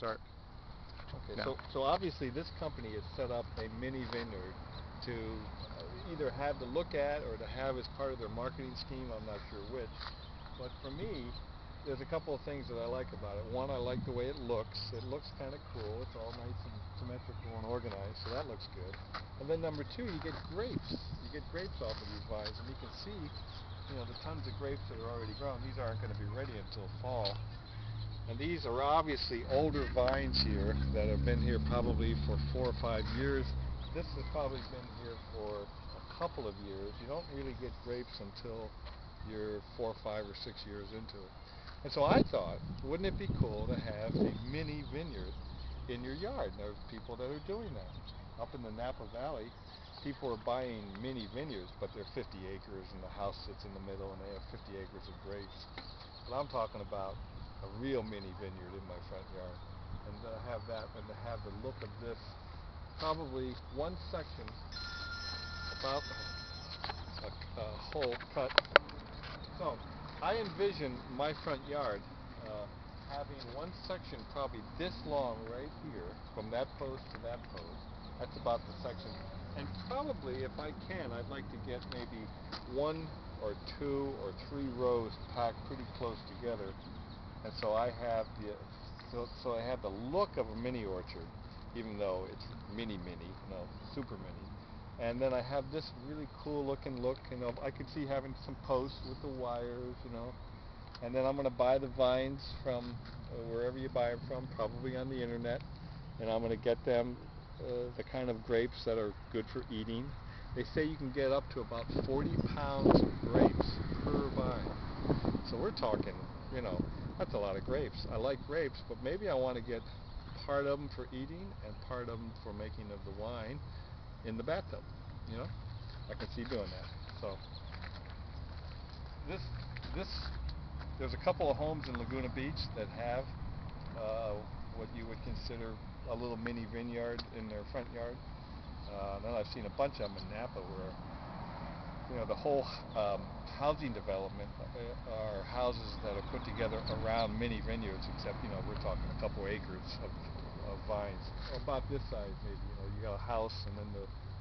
start. Okay, Yeah. so obviously this company has set up a mini vineyard to either have to look at or to have as part of their marketing scheme. I'm not sure which. But for me, there's a couple of things that I like about it. One, I like the way it looks. It looks kind of cool. It's all nice and symmetrical and organized, so that looks good. And then number two, you get grapes. You get grapes off of these vines, and you can see, the tons of grapes that are already grown. These aren't going to be ready until fall. And these are obviously older vines here that have been here probably for 4 or 5 years. This has probably been here for a couple of years. You don't really get grapes until you're 4, 5, or 6 years into it. And so I thought, wouldn't it be cool to have a mini vineyard in your yard? And there's people that are doing that. Up in the Napa Valley, people are buying mini vineyards, but they're 50 acres and the house sits in the middle and they have 50 acres of grapes. But I'm talking about a real mini vineyard in my front yard, and to have that and to have the look of this, probably one section about a hole cut. So I envision my front yard having one section probably this long right here, from that post to that post. That's about the section. And probably, if I can, I'd like to get maybe 1 or 2 or 3 rows packed pretty close together. And so I have so I have the look of a mini orchard, even though it's mini, super mini. And then I have this really cool looking look. I could see having some posts with the wires, And then I'm going to buy the vines from wherever you buy them from, probably on the internet. And I'm going to get them the kind of grapes that are good for eating. They say you can get up to about 40 pounds of grapes per vine. So we're talking, that's a lot of grapes. I like grapes, but maybe I want to get part of them for eating and part of them for making of the wine in the bathtub. I can see doing that. So there's a couple of homes in Laguna Beach that have what you would consider a little mini vineyard in their front yard. Then I've seen a bunch of them in Napa where the whole housing development are houses that are put together around mini vineyards, except we're talking a couple acres of vines, about this size maybe. You got a house and then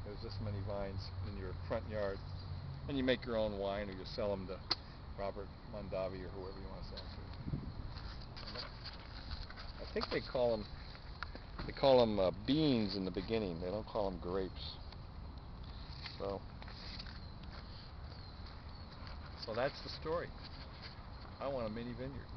there's this many vines in your front yard, and you make your own wine or you sell them to Robert Mondavi or whoever you want to sell them to. I think they call them beans in the beginning. They don't call them grapes. So that's the story. I want a mini vineyard.